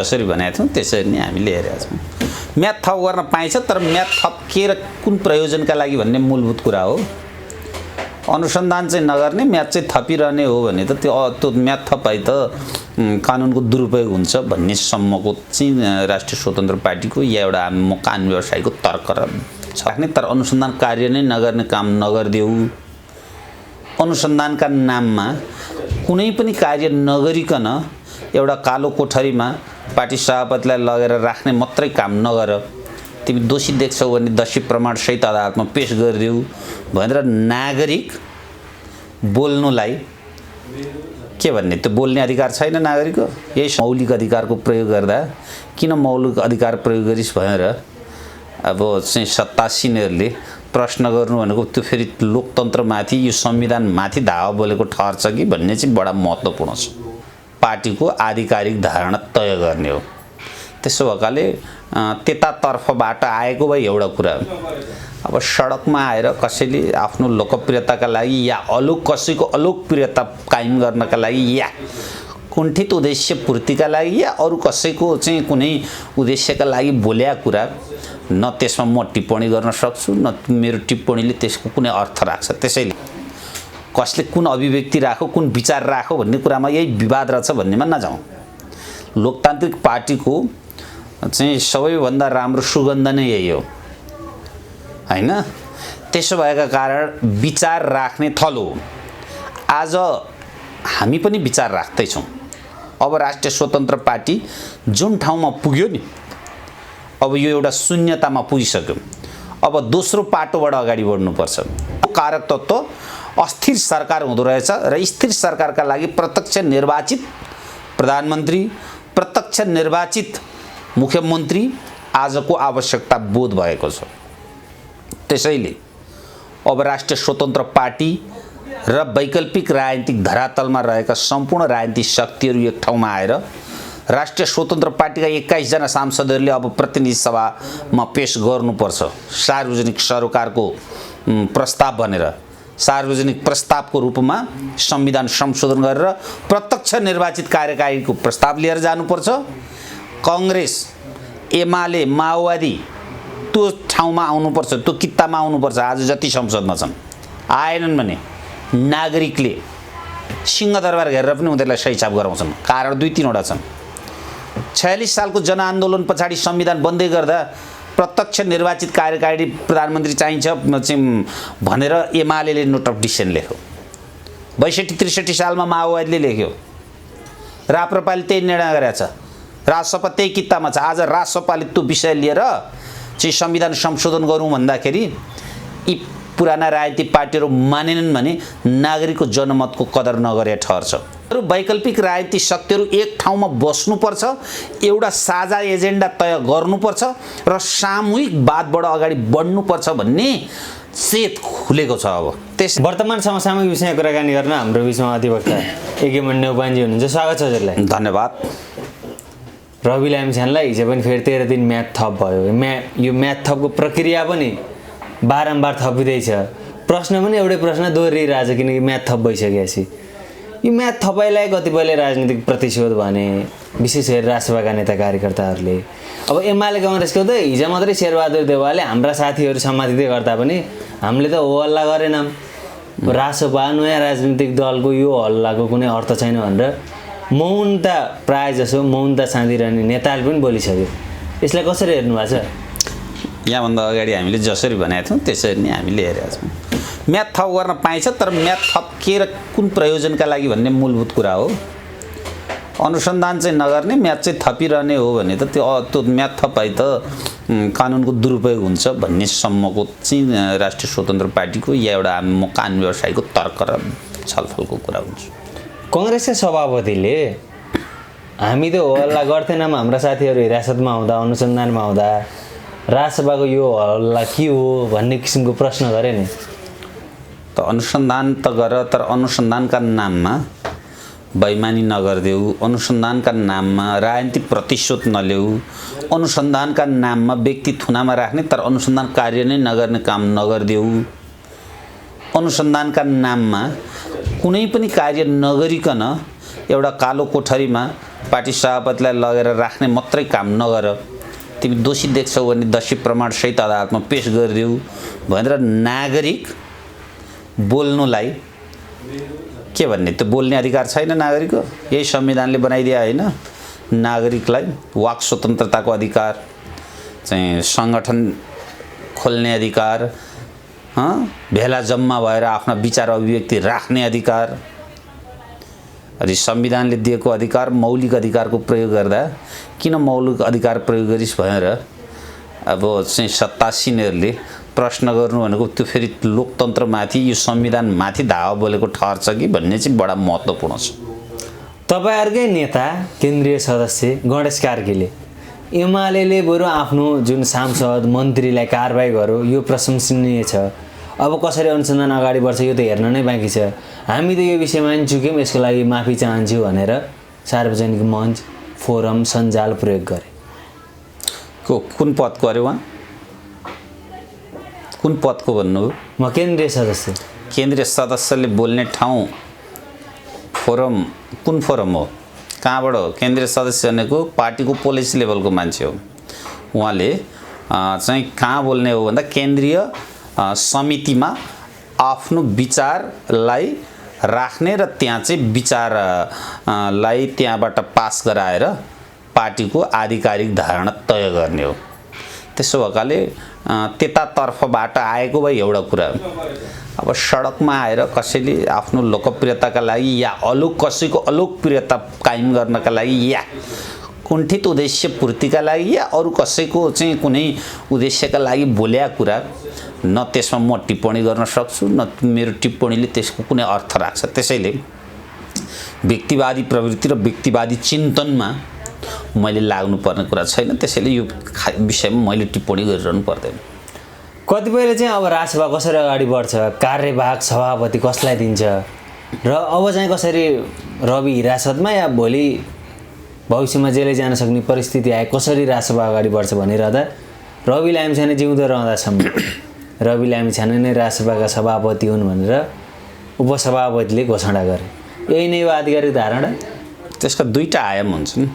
जसरी भनेको थियौँ त्यसरी नै हामीले हेरेका छौँ। म्याद थप गर्न पाइन्छ, तर म्याद थप के र कुन प्रयोजनका लागि भन्ने मूलभूत कुरा हो। अनुसन्धान चाहिँ नगर्ने, म्याद चाहिँ थपिरहने हो भने त त्यो म्याद थपाइ त कानुनको दुरुपयोग हुन्छ भन्ने सम्मको चाहिँ राष्ट्रिय स्वतन्त्र पार्टीको या एउटा कानुन व्यवसायीको तर्क छ। तर अनुसन्धान कार्य नै नगर्ने काम नगरिदेऊ, अनुसन्धानका नाममा कुनै पनि कार्य नगरिकन एउटा कालो कोठरीमा पार्टी सभापतिलाई लगेर राख्ने मात्रै काम नगर। तिमी दोषी देख्छौ भने दोषी प्रमाणसहित अदालतमा पेश गरिदेऊ भनेर नागरिक बोल्नुलाई के भन्ने, त्यो बोल्ने अधिकार छैन नागरिकको। यही मौलिक अधिकारको प्रयोग गर्दा किन मौलिक अधिकार प्रयोग गरिस् भनेर अब चाहिँ सत्तासीनहरूले प्रश्न गर्नु भनेको त्यो फेरि लोकतन्त्रमाथि, यो संविधानमाथि धावा बोलेको ठहर्छ कि भन्ने चाहिँ बडा महत्त्वपूर्ण छ। पार्टीको आधिकारिक धारणा तय गर्ने हो। त्यसो भएकाले त्यतातर्फबाट आएको भए एउटा कुरा, अब सडकमा आएर कसैले आफ्नो लोकप्रियताका लागि या कसैको अलोकप्रियता कायम गर्नका लागि या कुण्ठित उद्देश्य पूर्तिका लागि या अरू कसैको चाहिँ कुनै उद्देश्यका लागि बोलेका कुरा न त्यसमा म टिप्पणी गर्न सक्छु, न मेरो टिप्पणीले त्यसको कुनै अर्थ राख्छ। त्यसैले कसले कुन अभिव्यक्ति राखो, कुन विचार राखो भन्ने कुरामा यही विवाद रहेछ भन्नेमा नजाउँ। लोकतान्त्रिक पार्टीको चाहिँ सबैभन्दा राम्रो सुगन्ध नै यही हो हैन। त्यसो भएका कारण विचार राख्ने थलो हो। आज हामी पनि विचार राख्दैछौँ। अब राष्ट्रिय स्वतन्त्र पार्टी जुन ठाउँमा पुग्यो नि, अब यो एउटा शून्यतामा पुगिसक्यो। अब दोस्रो पाटोबाट अगाडि बढ्नुपर्छ। कारक तत्त्व अस्थिर सरकार हुँदो रहेछ र स्थिर सरकारका लागि प्रत्यक्ष निर्वाचित प्रधानमन्त्री, प्रत्यक्ष निर्वाचित मुख्यमन्त्री आजको आवश्यकता बोध भएको छ। त्यसैले अब राष्ट्रिय स्वतन्त्र पार्टी र वैकल्पिक राजनीतिक धरातलमा रहेका सम्पूर्ण राजनीतिक शक्तिहरू एक ठाउँमा आएर राष्ट्रिय स्वतन्त्र पार्टीका 21 जना सांसदहरूले अब प्रतिनिधि सभामा पेश गर्नुपर्छ सार्वजनिक सरोकारको प्रस्ताव भनेर। सार्वजनिक प्रस्तावको रूपमा संविधान संशोधन गरेर प्रत्यक्ष निर्वाचित कार्यकारीको प्रस्ताव लिएर जानुपर्छ। कांग्रेस, एमाले, माओवादी त्यो ठाउँमा आउनुपर्छ, त्यो कित्तामा आउनुपर्छ। आज जति संसदमा छन् आएनन् भने नागरिकले सिंहदरबार घेरेर पनि उनीहरूलाई सही छाप गराउँछन्। कारण 2-3 छन्। 46 सालको जनआन्दोलन पछाडि संविधान बन्दै गर्दा प्रत्यक्ष निर्वाचित कार्यकारी प्रधानमन्त्री चाहिन्छ भनेर एमाले नोट अफ डिसिसन लेख्यो। 62-63 सालमा माओवादीले लेख्यो। राप्रपाले त्यही निर्णय गरेको छ। राजसभा त्यही कित्तामा छ। आज राजसभाले त्यो विषय लिएर चाहिँ संविधान संशोधन गरौँ भन्दाखेरि यी पुराना राजनीतिक पार्टीहरू मानेनन् भने नागरिकको जनमतको कदर नगरे ठहर्छ। वैकल्पिक राजनीतिक शक्तिहरू एक ठाउँमा बस्नुपर्छ, एउटा साझा एजेन्डा तय गर्नुपर्छ र सामूहिकवादबाट अगाडि बढ्नुपर्छ भन्ने चेत खुलेको छ। अब त्यस वर्तमान समसामयिक विषयमा कुराकानी गर्न हाम्रो बिचमा अधिवक्ता एकेमन नेउपानेजी हुनुहुन्छ। स्वागत छ हजुरलाई। धन्यवाद। रवि लामिछानेलाई हिजो पनि फेरि 13 दिन म्याद थप भयो। यो म्याद थपको प्रक्रिया पनि बारम्बार थपिँदैछ। प्रश्न पनि एउटै प्रश्न दोहोरिरहेछ किनकि म्याद थप भइसकेपछि। यो म्याद थपाइलाई कतिपयले राजनीतिक प्रतिशोध भने, विशेष गरी राजसभाका नेता कार्यकर्ताहरूले। अब एमाले कांग्रेसको त हिजो मात्रै शेरबहादुर देउवाले हाम्रा साथीहरू समातिँदै गर्दा पनि हामीले त हो हल्ला गरेनौँ। राजसभा नयाँ राजनीतिक दलको यो हल्लाको कुनै अर्थ छैन भनेर मौनता, प्रायः जसो मौनता छाँदिरहने नेताले पनि बोलिसक्यो। यसलाई कसरी हेर्नु भएको छ? यहाँभन्दा अगाडि हामीले जसरी भनेका थियौँ त्यसरी नै हामीले हेरेका छौँ। म्याद थप गर्न पाइन्छ, तर म्याद थप के र कुन प्रयोजनका लागि भन्ने मूलभूत कुरा हो। अनुसन्धान चाहिँ नगर्ने, म्याद चाहिँ थपिरहने हो भने त त्यो म्याद थपाइ त कानुनको दुरुपयोग हुन्छ भन्ने सम्मको चाहिँ राष्ट्रिय स्वतन्त्र पार्टीको या एउटा कानुन व्यवसायीको तर्क र छलफलको कुरा हुन्छ। कांग्रेसका सभापतिले हामी त हो हल्ला गर्थेनौँ, हाम्रा साथीहरू हिरासतमा हुँदा, अनुसन्धानमा हुँदा राजसभाको यो हल्ला के हो भन्ने किसिमको प्रश्न गरे नि। त अनुसन्धान त गर, तर अनुसन्धानका नाममा बेइमानी नगरिदेऊ, अनुसन्धानका नाममा राजनीतिक प्रतिशोध नल्याऊ, अनुसन्धानका नाममा व्यक्ति थुनामा राख्ने तर अनुसन्धान कार्य नै नगर्ने काम नगरिदेऊ, अनुसन्धानका नाममा कुनै पनि कार्य नगरिकन एउटा कालो कोठरीमा पार्टी सभापतिलाई लगेर राख्ने मात्रै काम नगर, तिमी दोषी देख्छौ भने दोषी प्रमाणसहित अदालतमा पेश गरिदेऊ भनेर नागरिक बोल्नुलाई के भन्ने, त्यो बोल्ने अधिकार छैन नागरिकको? यही संविधानले बनाइदिया होइन नागरिकलाई वाक स्वतन्त्रताको अधिकार, चाहिँ सङ्गठन खोल्ने अधिकार, भेला जम्मा भएर आफ्ना विचार अभिव्यक्ति राख्ने अधिकार। अनि संविधानले दिएको अधिकार, मौलिक अधिकारको प्रयोग गर्दा किन मौलिक अधिकार प्रयोग गरिस् भनेर अब चाहिँ सत्तासीनहरूले प्रश्न गर्नु भनेको त्यो फेरि लोकतन्त्रमाथि, यो संविधानमाथि धावा बोलेको ठहर्छ कि भन्ने चाहिँ बडा महत्त्वपूर्ण छ। तपाईँहरूकै नेता केन्द्रीय सदस्य गणेश कार्कीले एमाले बरु आफ्नो जुन सांसद मन्त्रीलाई कारबाही गर्यो, यो प्रशंसनीय छ, अब कसरी अनुसन्धान अगाडि बढ्छ यो त हेर्न नै बाँकी छ, हामी त यो विषयमा नि चुक्यौँ, यसको लागि माफी चाहन्छु भनेर सार्वजनिक मञ्च, फोरम, सञ्जाल प्रयोग गरे। कुन पदको अरे उहाँ? कुन पदको भन्नुभयो? म केन्द्रीय सदस्य। केन्द्रीय सदस्यले बोल्ने ठाउँ फोरम कुन फोरम हो? कहाँबाट हो? केन्द्रीय सदस्य भनेको पार्टीको पोलिसी लेभलको मान्छे हो। उहाँले चाहिँ कहाँ बोल्ने हो भन्दा केन्द्रीय समितिमा आफ्नो विचारलाई राख्ने र त्यहाँ चाहिँ विचारलाई त्यहाँबाट पास गराएर पार्टीको आधिकारिक धारणा तय गर्ने हो। त्यसो भएकाले त्यतातर्फबाट आएको भए एउटा कुरा, अब सडकमा आएर कसैले आफ्नो लोकप्रियताका लागि या कसैको अलोकप्रियता कायम गर्नका लागि या कुण्ठित उद्देश्य पूर्तिका लागि या अरू कसैको चाहिँ कुनै उद्देश्यका लागि बोल्या कुरा, न त्यसमा म टिप्पणी गर्न सक्छु, न मेरो टिप्पणीले त्यसको कुनै अर्थ राख्छ। त्यसैले व्यक्तिवादी प्रवृत्ति र व्यक्तिवादी चिन्तनमा मैले लाग्नुपर्ने कुरा छैन, त्यसैले यो विषयमा मैले टिप्पणी गरिरहनु पर्दैन। कतिपयले चाहिँ अब राजसभा कसरी अगाडि बढ्छ, कार्यवाहक सभापति कसलाई दिन्छ र अब चाहिँ कसरी रवि हिरासतमा या भोलि भविष्यमा जेलै जान सक्ने परिस्थिति आए कसरी राजसभा अगाडि बढ्छ भनिरहँदा रवि लामिछाने जिउँदो रहँदासम्म रवि लामिछाने नै राजसभाका सभापति हुन् भनेर उपसभापतिले घोषणा गरे। यही नै हो आधिकारिक धारणा। त्यसका दुईटा आयाम हुन्छन्।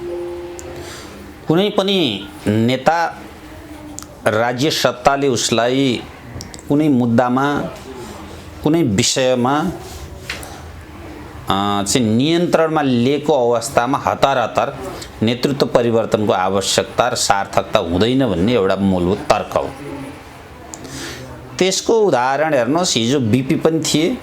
कुनै पनि नेता, राज्य सत्ताले उसलाई कुनै मुद्दामा, कुनै विषयमा चाहिँ नियन्त्रणमा लिएको अवस्थामा हतार नेतृत्व परिवर्तनको आवश्यकता र सार्थकता हुँदैन भन्ने एउटा मूलभूत तर्क हो। त्यसको उदाहरण हेर्नुहोस्, हिजो बिपी पनि थिए,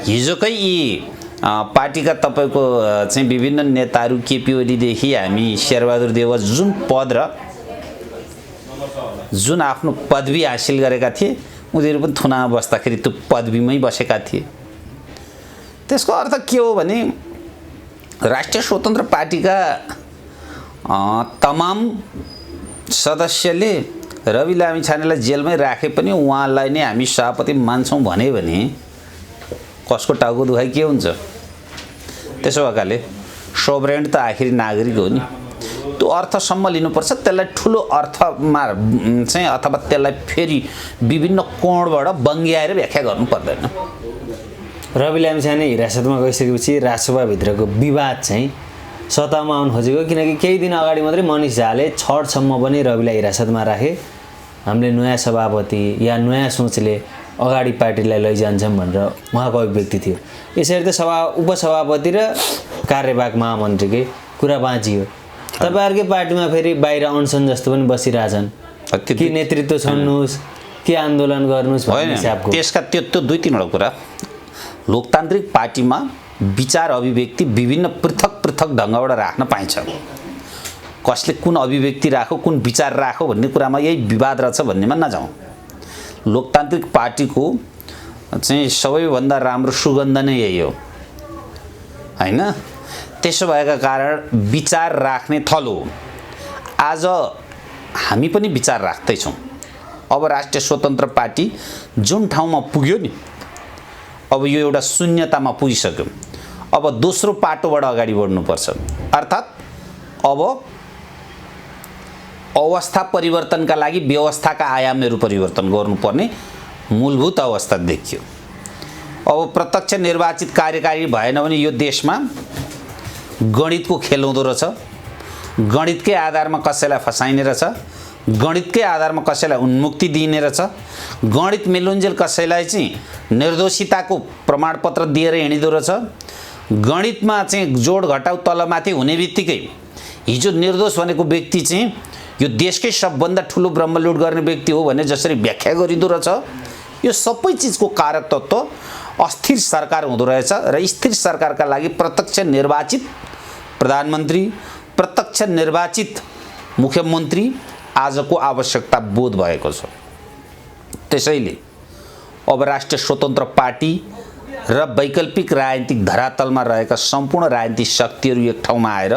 हिजोकै यी पार्टीका तपाईँको चाहिँ विभिन्न नेताहरू केपी ओलीदेखि हामी शेरबहादुर देउवा जुन पद र जुन आफ्नो पदवी हासिल गरेका थिए उनीहरू पनि थुनामा बस्दाखेरि त्यो पदवीमै बसेका थिए। त्यसको अर्थ के हो भने राष्ट्रिय स्वतन्त्र पार्टीका तमाम सदस्यले रवि लामिछानेलाई जेलमै राखे पनि उहाँलाई नै हामी सभापति मान्छौँ भने कसको टाउको दुखाइ के हुन्छ? त्यसो भएकाले सोभरेन त आखिरी नागरिक हो नि, त्यो अर्थसम्म लिनुपर्छ। त्यसलाई ठुलो अर्थमा चाहिँ अथवा त्यसलाई फेरि विभिन्न कोणबाट बङ्ग्याएर व्याख्या गर्नु पर्दैन। रवि लामिछाने हिरासतमा गइसकेपछि राजसभाभित्रको विवाद चाहिँ सतहमा आउन खोजेको, किनकि केही दिन अगाडि मात्रै मनिष झाले छठसम्म पनि रविलाई हिरासतमा राखे, हामीले नयाँ सभापति या नयाँ सोचले अगाडि पार्टीलाई लैजान्छौँ भनेर उहाँको अभिव्यक्ति थियो। यसरी त उपसभापति र कार्यवाहक महामन्त्रीकै कुरा बाँचियो। तपाईँहरूकै पार्टीमा फेरि बाहिर अनसन जस्तो पनि बसिरहेछन् कि नेतृत्व छोड्नुहोस् कि आन्दोलन गर्नुहोस् भन्ने हिसाबको। त्यसका त्यो दुई तीनवटा कुरा, लोकतान्त्रिक पार्टीमा विचार अभिव्यक्ति विभिन्न पृथक ढङ्गबाट राख्न पाइन्छ। कसले कुन अभिव्यक्ति राखो, कुन विचार राखो भन्ने कुरामा यही विवाद रहेछ भन्नेमा नजाउँ। लोकतान्त्रिक पार्टीको चाहिँ सबैभन्दा राम्रो सुगन्ध नै यही हो हैन? त्यसो भएका कारण विचार राख्ने थलो। आज हामी पनि विचार राख्दैछौँ। अब राष्ट्रिय स्वतन्त्र पार्टी जुन ठाउँमा पुग्यो नि, अब यो एउटा शून्यतामा पुगिसक्यो। अब दोस्रो पाटोबाट अगाडि बढ्नुपर्छ। अर्थात् अब अवस्था परिवर्तनका लागि व्यवस्थाका आयामहरू परिवर्तन गर्नुपर्ने मूलभूत अवस्था देखियो। अब प्रत्यक्ष निर्वाचित कार्यकारी भएन भने यो देशमा गणितको खेल हुँदो रहेछ, गणितकै आधारमा कसैलाई फसाइने रहेछ, गणितकै आधारमा कसैलाई उन्मुक्ति दिइने रहेछ, गणित मिलुन्जेल कसैलाई चाहिँ निर्दोषिताको प्रमाणपत्र दिएर हिँडिदो रहेछ, गणितमा चाहिँ जोड घटाउ तलमाथि हुने बित्तिकै हिजो निर्दोष भनेको व्यक्ति चाहिँ यो देशकै सबभन्दा ठुलो ब्रह्मलुट गर्ने व्यक्ति हो भन्ने जसरी व्याख्या गरिँदो रहेछ। यो सबै चिजको कारक तत्त्व अस्थिर सरकार हुँदो रहेछ र स्थिर सरकारका लागि प्रत्यक्ष निर्वाचित प्रधानमन्त्री, प्रत्यक्ष निर्वाचित मुख्यमन्त्री आजको आवश्यकता बोध भएको छ। त्यसैले अब राष्ट्रिय स्वतन्त्र पार्टी र वैकल्पिक राजनीतिक धरातलमा रहेका सम्पूर्ण राजनीतिक शक्तिहरू एक ठाउँमा आएर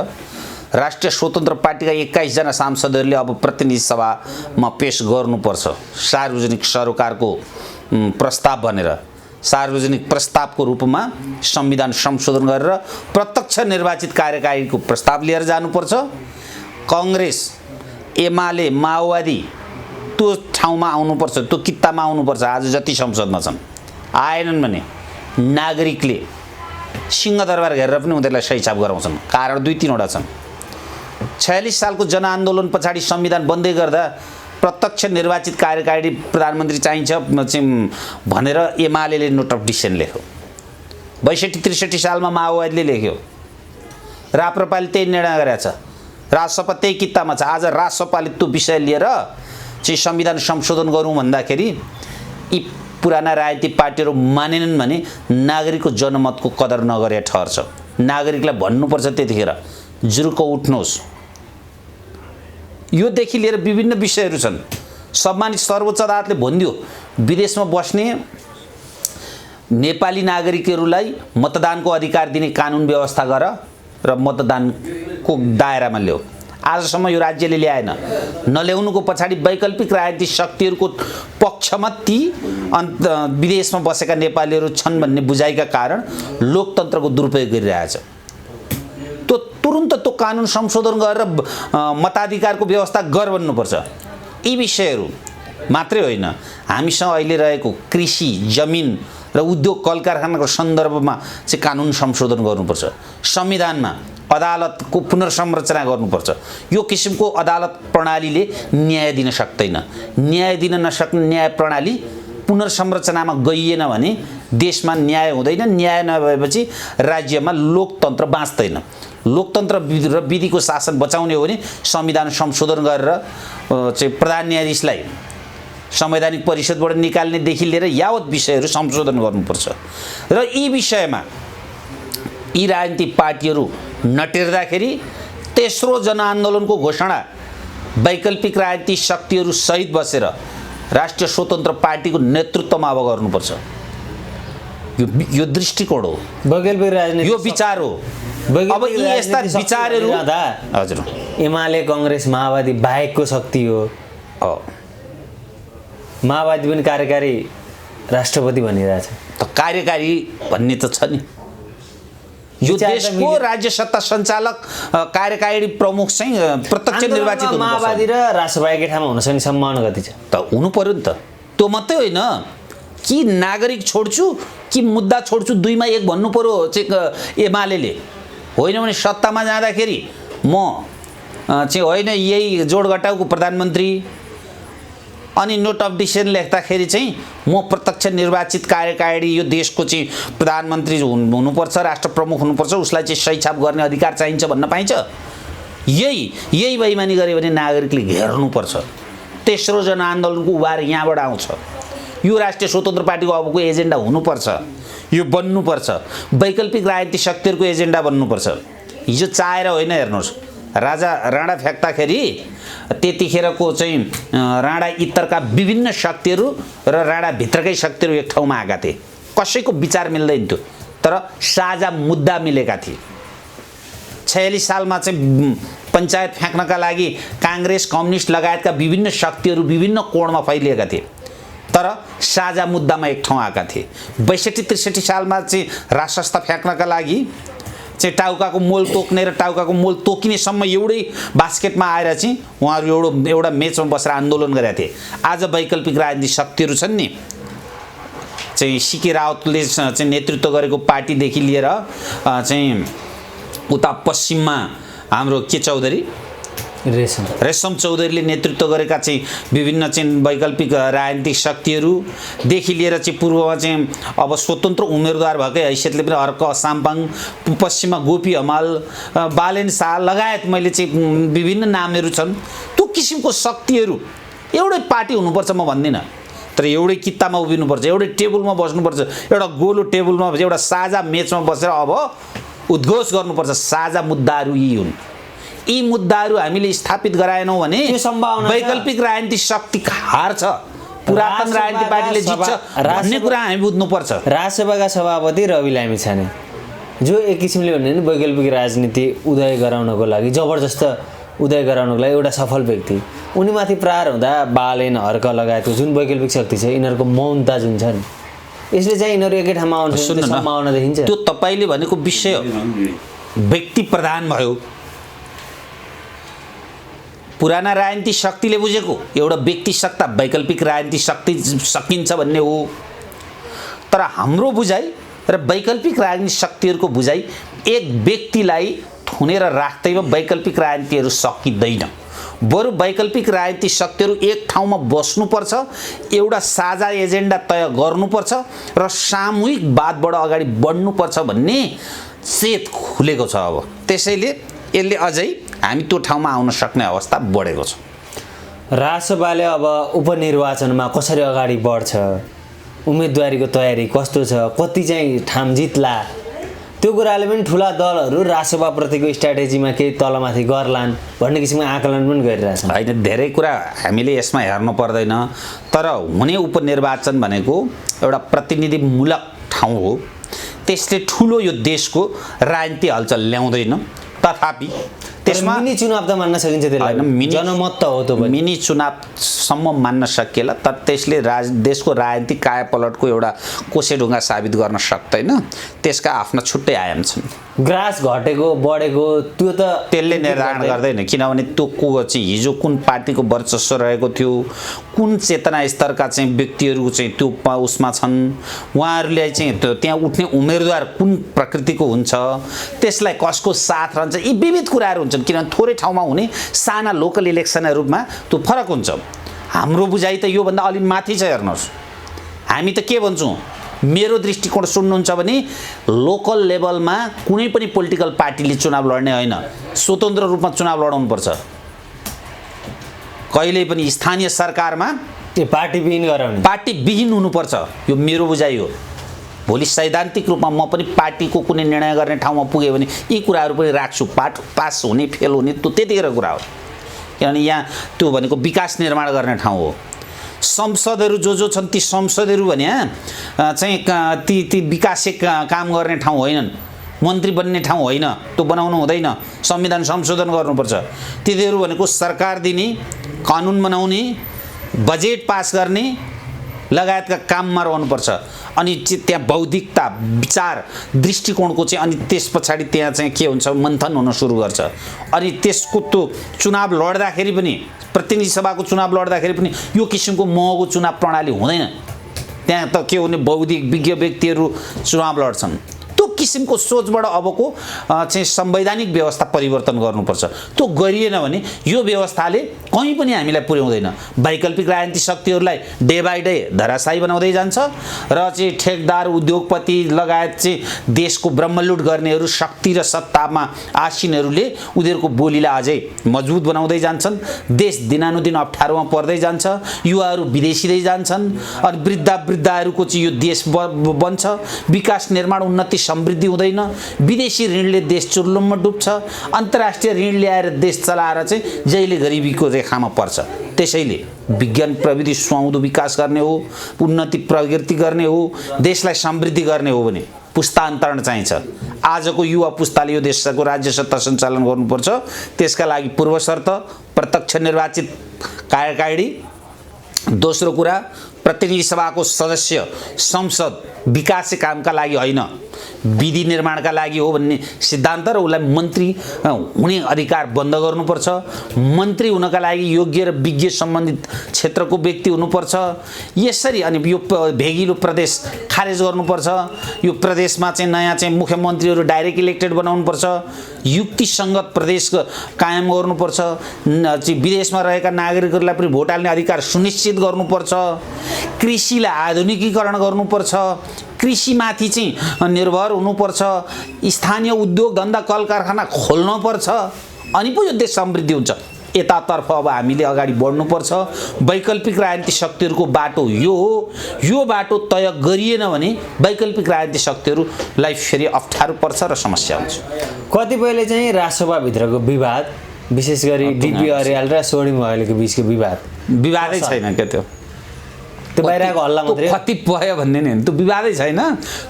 राष्ट्रिय स्वतन्त्र पार्टीका 21 जना सांसदहरूले अब प्रतिनिधि सभामा पेश गर्नुपर्छ सार्वजनिक सरोकारको प्रस्ताव भनेर, सार्वजनिक प्रस्तावको रूपमा संविधान संशोधन गरेर प्रत्यक्ष निर्वाचित कार्यकारीको प्रस्ताव लिएर जानुपर्छ। कांग्रेस, एमाले, माओवादी त्यो ठाउँमा आउनुपर्छ, त्यो कित्तामा आउनुपर्छ। आज जति संसदमा छन् आएनन् भने नागरिकले सिंहदरबार घेरेर पनि उनीहरूलाई सही छाप गराउँछन्। कारण 2-3 छन्। 46 सालको जनआन्दोलन पछाडि संविधान बन्दै गर्दा प्रत्यक्ष निर्वाचित कार्यकारी प्रधानमन्त्री चाहिन्छ भनेर एमाले नोट अफ डिसिसन लेख्यो। 62-63 सालमा माओवादीले लेख्यो। राप्रपाले त्यही निर्णय गरेको छ। राजसभा त्यही कित्तामा छ। आज राजसभाले त्यो विषय लिएर चाहिँ संविधान संशोधन गरौँ भन्दाखेरि यी पुराना राजनीतिक पार्टीहरू मानेनन् भने नागरिकको जनमतको कदर नगरे ठहर्छ। नागरिकलाई भन्नुपर्छ त्यतिखेर जुरुक्क उठ्नुहोस्। योदेखि लिएर विभिन्न विषयहरू छन्। सम्मानित सर्वोच्च अदालतले भनिदियो विदेशमा बस्ने नेपाली नागरिकहरूलाई मतदानको अधिकार दिने कानुन व्यवस्था गर र मतदानको दायरामा ल्याऊ। आजसम्म यो राज्यले ल्याएन। नल्याउनुको पछाडि वैकल्पिक राजनीतिक शक्तिहरूको पक्षमा ती विदेशमा बसेका नेपालीहरू छन् भन्ने बुझाइका कारण लोकतन्त्रको दुरुपयोग गरिरहेछ। त्यो तुरुन्त त्यो कानुन संशोधन गरेर मताधिकारको व्यवस्था गर भन्नुपर्छ। यी विषयहरू मात्रै होइन, हामीसँग अहिले रहेको कृषि, जमिन र उद्योग कल कारखानाको सन्दर्भमा चाहिँ कानुन संशोधन गर्नुपर्छ। संविधानमा अदालतको पुनर्संरचना गर्नुपर्छ। यो किसिमको अदालत प्रणालीले न्याय दिन सक्दैन। न्याय दिन नसक्ने न्याय प्रणाली पुनर्संरचनामा गइएन भने देशमा न्याय हुँदैन। न्याय नभएपछि राज्यमा लोकतन्त्र बाँच्दैन। लोकतन्त्र र विधिको शासन बचाउने हो भने संविधान संशोधन गरेर चाहिँ प्रधान न्यायाधीशलाई संवैधानिक परिषदबाट निकाल्नेदेखि लिएर यावत विषयहरू संशोधन गर्नुपर्छ। र यी विषयमा यी राजनीतिक पार्टीहरू नटेर्दाखेरि तेस्रो जनआन्दोलनको घोषणा वैकल्पिक राजनीतिक शक्तिहरू सहित बसेर राष्ट्रिय स्वतन्त्र पार्टीको नेतृत्वमा अब गर्नुपर्छ। यो दृष्टिकोण हो, वैकल्पिक राजनीति, यो विचार हो। अब यी यस्ता विचारहरू हजुर एमाले, कांग्रेस, माओवादी बाहेकको शक्ति हो। माओवादी पनि कार्यकारी राष्ट्रपति भनिरहेछ। त कार्यकारी भन्ने त छ नि। यो देशको राज्य सत्ता सञ्चालक कार्यकारी प्रमुख चाहिँ प्रत्यक्ष निर्वाचित हुनुपर्छ। माओवादी र राष्ट्रपति एकै ठाउँमा हुन सक्ने सम्भावना कति छ? त हुनु पर्यो नि त। त्यो मात्रै होइन कि नागरिक छोड्छु कि मुद्दा छोड्छु, दुईमा एक भन्नु पर्यो चाहिँ एमाले। होइन भने सत्तामा जाँदाखेरि म चाहिँ होइन यही जोडघटाउको प्रधानमन्त्री अनि नोट अफ डिसिसन लेख्दाखेरि चाहिँ म प्रत्यक्ष निर्वाचित कार्यकारी यो देशको चाहिँ प्रधानमन्त्री हुनुपर्छ, राष्ट्र प्रमुख हुनुपर्छ, उसलाई चाहिँ सही छाप गर्ने अधिकार चाहिन्छ भन्न पाइन्छ। यही बेइमानी गऱ्यो भने नागरिकले घेर्नुपर्छ। तेस्रो जनआन्दोलनको उभार यहाँबाट आउँछ। यो राष्ट्रिय स्वतन्त्र पार्टीको अबको एजेन्डा हुनुपर्छ। यो बन्नुपर्छ। वैकल्पिक राजनीतिक शक्तिहरूको एजेन्डा बन्नुपर्छ। हिजो चाहेर होइन, हेर्नुहोस् राजा राणा फ्याक्दाखेरि त्यतिखेरको चाहिँ राणा इत्तरका विभिन्न शक्तिहरू र राणाभित्रकै शक्तिहरू एक ठाउँमा आएका थिए। कसैको विचार मिल्दैन थियो, तर साझा मुद्दा मिलेका थिए। 46 सालमा चाहिँ पञ्चायत फ्याँक्नका लागि काङ्ग्रेस, कम्युनिस्ट लगायतका विभिन्न शक्तिहरू विभिन्न कोणमा फैलिएका थिए, तर साझा मुद्दामा एक ठाउँ आएका थिए। 62-63 सालमा चाहिँ राजसंस्था फ्याँक्नका लागि चाहिँ टाउकाको मोल तोक्ने र टाउकाको मोल तोकिनेसम्म एउटै बास्केटमा आएर चाहिँ उहाँहरू एउटा मेचमा बसेर आन्दोलन गरेका थिए। आज वैकल्पिक राजनीतिक शक्तिहरू छन् नि चाहिँ सिके रावतले चाहिँ नेतृत्व गरेको पार्टीदेखि लिएर चाहिँ उता पश्चिममा हाम्रो के चौधरी रेशम चौधरीले नेतृत्व गरेका चाहिँ विभिन्न चाहिँ वैकल्पिक राजनीतिक शक्तिहरूदेखि लिएर चाहिँ पूर्वमा चाहिँ अब स्वतन्त्र उम्मेदवार भएकै हैसियतले पनि अर्क साम्पाङ, पश्चिममा गोपी हमाल, बालेन शाह लगायत मैले चाहिँ विभिन्न नामहरू छन्। त्यो किसिमको शक्तिहरू एउटै पार्टी हुनुपर्छ म भन्दिनँ, तर एउटै कित्तामा उभिनुपर्छ, एउटै टेबलमा बस्नुपर्छ, एउटा गोलो टेबलमा एउटा साझा मेचमा बसेर अब उद्घोष गर्नुपर्छ साझा मुद्दाहरू यी हुन्। यी मुद्दाहरू हामीले स्थापित गराएनौँ भने वैकल्पिक राजनीतिक शक्ति हार्छ, पुरातन राजनीतिक पार्टीले जित्छ भन्ने कुरा हामी बुझ्नुपर्छ। राजसभाका सभापति रवि लामिछाने जो एक किसिमले भन्यो भने वैकल्पिक राजनीति उदय गराउनको लागि, जबरजस्त उदय गराउनको लागि एउटा सफल व्यक्ति, उनीमाथि प्रहार हुँदा बालेन हर्क लगायतको जुन वैकल्पिक शक्ति छ यिनीहरूको मौनता जुन छ नि, यसले चाहिँ यिनीहरू एकै ठाउँमा आउँछ सम्भावना देखिन्छ। त्यो तपाईँले भनेको विषय व्यक्ति प्रधान भयो। पुराना राजनीतिक शक्तिले बुझेको एउटा व्यक्ति सत्ता वैकल्पिक राजनीतिक शक्ति सकिन्छ भन्ने हो, तर हाम्रो बुझाइ र वैकल्पिक राजनीतिक शक्तिहरूको बुझाइ एक व्यक्तिलाई थुनेर राख्दैमा वैकल्पिक राजनीतिहरू सकिँदैन। बरु वैकल्पिक राजनीतिक शक्तिहरू एक ठाउँमा बस्नुपर्छ, एउटा साझा एजेन्डा तय गर्नुपर्छ र सामूहिकवादबाट अगाडि बढ्नुपर्छ भन्ने चेत खुलेको छ। अब त्यसैले यसले अझै हामी त्यो ठाउँमा आउन सक्ने अवस्था बढेको छ। राजसभाले अब उपनिर्वाचनमा कसरी अगाडि बढ्छ, उम्मेदवारीको तयारी कस्तो छ, कति चाहिँ ठाम जित्ला, त्यो कुराले पनि ठुला दलहरू राजसभाप्रतिको स्ट्राटेजीमा केही तलमाथि गर्लान् भन्ने किसिमको आकलन पनि गरिरहेछन्। होइन, धेरै कुरा हामीले यसमा हेर्नु पर्दैन, तर हुने उपनिर्वाचन भनेको एउटा प्रतिनिधिमूलक ठाउँ हो, त्यसले ठुलो यो देशको राजनीति हलचल ल्याउँदैन। तथापि त्यसमा मिनी चुनाव त मान्न सकिन्छ, त्यसलाई जनमत त हो, त्यो मिनी चुनावसम्म मान्न सकिएला, तर त्यसले देशको राजनीतिक कायापलटको एउटा कोसेढुङ्गा साबित गर्न सक्दैन। त्यसका आफ्ना छुट्टै आयाम छन्। ग्रास घटेको बढेको त्यो त त्यसले निर्धारण गर्दैन, किनभने त्यो को चाहिँ हिजो कुन पार्टीको वर्चस्व रहेको थियो, कुन चेतना स्तरका चाहिँ व्यक्तिहरू चाहिँ त्यो उसमा छन्, उहाँहरूले चाहिँ त्यहाँ उठ्ने उम्मेदवार कुन प्रकृतिको हुन्छ, त्यसलाई कसको साथ रहन्छ, यी विविध कुराहरू हुन्छन्। किनभने थोरै ठाउँमा हुने साना लोकल इलेक्सनहरूमा त्यो फरक हुन्छ। हाम्रो बुझाइ त योभन्दा अलि माथि छ। हेर्नुहोस्, हामी त के भन्छौँ, मेरो दृष्टिकोण सुन्नुहुन्छ भने लोकल लेभलमा कुनै पनि पोलिटिकल पार्टीले चुनाव लड्ने होइन, स्वतन्त्र रूपमा चुनाव लडाउनुपर्छ। कहिल्यै पनि स्थानीय सरकारमा पार्टीविहीन गराउने, पार्टीविहीन हुनुपर्छ, यो मेरो बुझाइ हो। भोलि सैद्धान्तिक रूपमा म पनि पार्टीको कुनै निर्णय गर्ने ठाउँमा पुगेँ भने यी कुराहरू पनि राख्छु। पास हुने फेल हुने त्यो त्यतिखेर कुरा हो, किनभने यहाँ त्यो भनेको विकास निर्माण गर्ने ठाउँ हो। संसदहरू जो छन् ती संसदहरू भने चाहिँ ती विकासिक काम गर्ने ठाउँ होइनन्, मन्त्री बन्ने ठाउँ होइन, त्यो बनाउनु हुँदैन। संविधान संशोधन गर्नुपर्छ। तिनीहरू भनेको सरकार दिने, कानुन बनाउने, बजेट पास गर्ने लगायतका काममा रहनुपर्छ। अनि त्यहाँ बौद्धिकता, विचार, दृष्टिकोणको चाहिँ अनि त्यस पछाडि त्यहाँ चाहिँ के हुन्छ, मन्थन हुन सुरु गर्छ। अनि त्यसको त्यो चुनाव लड्दाखेरि पनि, प्रतिनिधि सभाको चुनाव लड्दाखेरि पनि यो किसिमको महँगो चुनाव प्रणाली हुँदैन। त्यहाँ त के हुने, बौद्धिक विज्ञ व्यक्तिहरू चुनाव लड्छन्। त्यो किसिमको सोचबाट अबको चाहिँ संवैधानिक व्यवस्था परिवर्तन गर्नुपर्छ। त्यो गरिएन भने यो व्यवस्थाले कहीँ पनि हामीलाई पुर्याउँदैन। वैकल्पिक राजनीतिक शक्तिहरूलाई डे बाई डे धराशायी बनाउँदै जान्छ र चाहिँ ठेकदार, उद्योगपति लगायत चाहिँ देशको ब्रह्मलुट गर्नेहरू, शक्ति र सत्तामा आसीनहरूले उनीहरूको बोलीलाई अझै मजबुत बनाउँदै जान्छन्। देश दिनानुदिन अप्ठ्यारोमा पर्दै जान्छ, युवाहरू विदेशिँदै जान्छन्, अनि वृद्धाहरूको चाहिँ यो देश बन्छ, विकास निर्माण उन्नति समृद्धि हुँदैन, विदेशी ऋणले देश चुर्लुममा डुब्छ, अन्तर्राष्ट्रिय ऋण ल्याएर देश चलाएर चाहिँ जहिले गरिबीको रेखामा पर्छ। त्यसैले विज्ञान प्रविधि सुहाउँदो विकास गर्ने हो, उन्नति प्रगति गर्ने हो, देशलाई समृद्धि गर्ने हो भने पुस्तान्तरण चाहिन्छ। आजको युवा पुस्ताले यो देशको राज्य सत्ता सञ्चालन गर्नुपर्छ। त्यसका लागि पूर्व शर्त प्रत्यक्ष निर्वाचित कार्यकारिणी, दोस्रो कुरा प्रतिनिधि सभाको सदस्य, संसद विकास कामका लागि होइन, विधि निर्माणका लागि हो भन्ने सिद्धान्त र उसलाई मन्त्री हुने अधिकार बन्द गर्नुपर्छ। मन्त्री हुनका लागि योग्य र विज्ञ सम्बन्धित क्षेत्रको व्यक्ति हुनुपर्छ। यसरी अनि यो भेगिलो प्रदेश खारेज गर्नुपर्छ। यो प्रदेशमा चाहिँ नयाँ चाहिँ मुख्यमन्त्रीहरू डाइरेक्ट इलेक्टेड बनाउनुपर्छ। युक्तिसङ्गत प्रदेश कायम गर्नुपर्छ। विदेशमा रहेका नागरिकहरूलाई पनि भोट हाल्ने अधिकार सुनिश्चित गर्नुपर्छ। कृषिलाई आधुनिकीकरण गर्नुपर्छ। कृषिमाथि चाहिँ निर्भर हुनुपर्छ। स्थानीय उद्योग धन्दा कल कारखाना खोल्नुपर्छ। अनि पो यो देश समृद्धि हुन्छ। यतातर्फ अब हामीले अगाडि बढ्नुपर्छ। वैकल्पिक राजनीतिक शक्तिहरूको बाटो यो हो। यो बाटो तय गरिएन भने वैकल्पिक राजनीतिक शक्तिहरूलाई फेरि अप्ठ्यारो पर्छ र समस्या हुन्छ। कतिपयले चाहिँ राजसभाभित्रको विवाद, विशेष गरी डिपी अर्याल र सोडी महलेको बिचको विवादै छैन क्या त्यो बाहिरको हल्ला मात्रै कतिपय भन्ने नि त्यो विवादै छैन।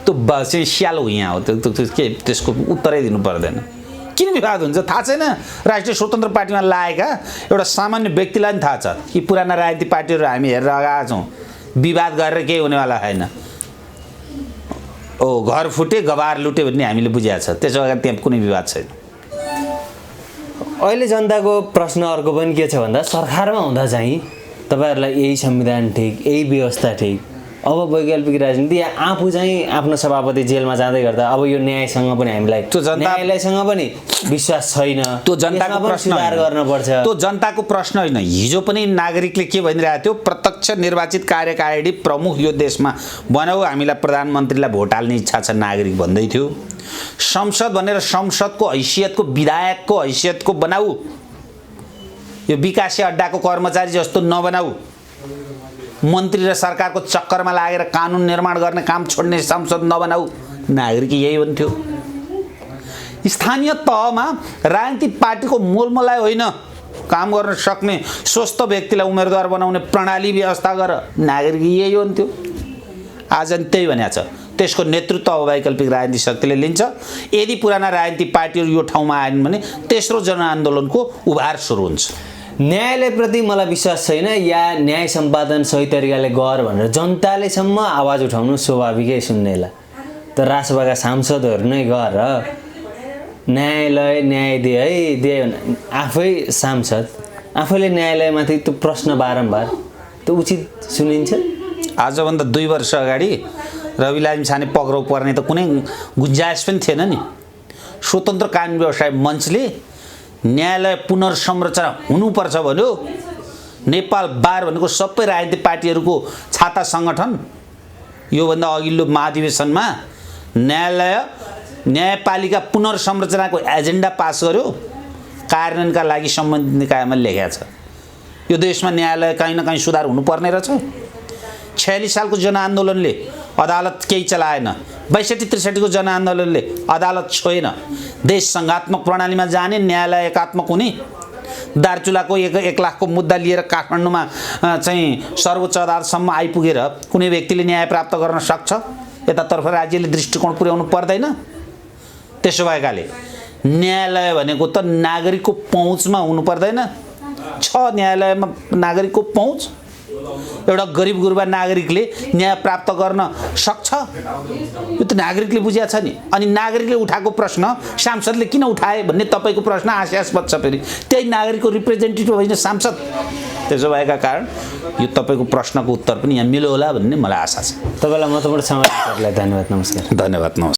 त्यो चाहिँ स्यालो यहाँ हो। त्यो के त्यसको उत्तरै दिनु पर्दैन। किन विवाद हुन्छ थाहा छैन। राष्ट्रिय स्वतन्त्र पार्टीमा लागेका एउटा सामान्य व्यक्तिलाई पनि थाहा छ कि पुराना राजनीतिक पार्टीहरू हामी हेरेर आएका छौँ। विवाद गरेर केही हुनेवाला छैन। घर फुटे गबार लुटे भन्ने हामीले बुझाएको छ। त्यसो अगाडि त्यहाँ कुनै विवाद छैन। अहिले जनताको प्रश्न अर्को पनि के छ भन्दा सरकारमा हुँदा चाहिँ तपाईहरुलाई यही संविधान ठीक, यही व्यवस्था ठीक, अब वैकल्पिक राजनीति आफू चाहिँ आफ्नो सभापति जेलमा जाँदै गर्दा अब यो न्यायसँग पनि हामीलाई न्यायालयसँग पनि विश्वास छैन। त्यो जनताको प्रश्न सुधार गर्नुपर्छ। त्यो जनताको प्रश्न होइन। हिजो पनि नागरिकले के भनिरहेको थियो, प्रत्यक्ष निर्वाचित कार्यकारिणी प्रमुख यो देशमा बनाऊ, हामीलाई प्रधानमन्त्रीलाई भोट हाल्ने इच्छा छ नागरिक भन्दै थियो। संसद भनेर संसदको हैसियतको विधायकको हैसियतको बनाऊ, यो विकासे अड्डाको कर्मचारी जस्तो नबनाऊ। मन्त्री र सरकारको चक्करमा लागेर कानुन निर्माण गर्ने काम छोड्ने संसद नबनाऊ। नागरिक यही भन्थ्यो। स्थानीय तहमा राजनीतिक पार्टीको मोलमलाइ होइन, काम गर्न सक्ने स्वस्थ व्यक्तिलाई उम्मेदवार बनाउने प्रणाली व्यवस्था गर। नागरिक यही भन्थ्यो। आज त्यही भनेको छ। त्यसको नेतृत्व वैकल्पिक राजनीतिक शक्तिले लिन्छ। यदि पुराना राजनीतिक पार्टीहरू यो ठाउँमा आएन भने तेस्रो जनआन्दोलनको उभार सुरु हुन्छ। न्यायालयप्रति मलाई विश्वास छैन या न्याय सम्पादन सही तरिकाले गर भनेर जनताले सम्म आवाज उठाउनु स्वाभाविकै सुन्नेला। तर राजसभाका सांसदहरू नै गर न्यायालय न्याय दिए भने आफै सांसद आफैले न्यायालयमाथि त्यो प्रश्न बारम्बार त्यो उचित सुनिन्छ। आजभन्दा 2 वर्ष अगाडि रवि लामिछाने पक्राउ पर्ने त कुनै गुन्जाइस पनि थिएन नि। स्वतन्त्र कानुन व्यवसाय मञ्चले न्यायालय पुनर्संरचना हुनुपर्छ भन्यो। नेपाल बार भनेको सबै राजनीतिक पार्टीहरूको छाता सङ्गठन योभन्दा अघिल्लो महाधिवेशनमा न्यायपालिका पुनर्संरचनाको एजेन्डा पास गर्यो। कार्यान्वयनका लागि सम्बन्धित निकायमा लेखेको छ। यो देशमा न्यायालय कहीँ न कहीँ सुधार हुनुपर्ने रहेछ। 46 सालको जनआन्दोलनले अदालत केही चलाएन। 62-63 को जनआन्दोलनले अदालत छोएन। देश सङ्घात्मक प्रणालीमा जाने, न्यायालय एकात्मक हुने। दार्चुलाको 1 लाखको मुद्दा लिएर काठमाडौँमा चाहिँ सर्वोच्च अदालतसम्म आइपुगेर कुनै व्यक्तिले न्याय प्राप्त गर्न सक्छ। यतातर्फ राज्यले दृष्टिकोण पुर्याउनु पर्दैन। त्यसो भएकाले न्यायालय भनेको त नागरिकको पहुँचमा हुनु पर्दैन। छ न्यायालयमा नागरिकको पहुँच। एउटा गरिब गुरुबा नागरिकले न्याय प्राप्त गर्न सक्छ। यो त नागरिकले बुझ्या छ नि। अनि नागरिकले उठाएको प्रश्न सांसदले किन उठाए भन्ने तपाईँको प्रश्न हास्यास्पद छ। फेरि त्यही नागरिकको रिप्रेजेन्टेटिभ होइन सांसद। त्यसो भएका कारण यो तपाईँको प्रश्नको उत्तर पनि यहाँ मिल्यो होला भन्ने मलाई आशा छ। तपाईँलाई महत्त्वपूर्ण समय दिनुभएकोलाई धन्यवाद। नमस्कार। धन्यवाद। नमस्कार।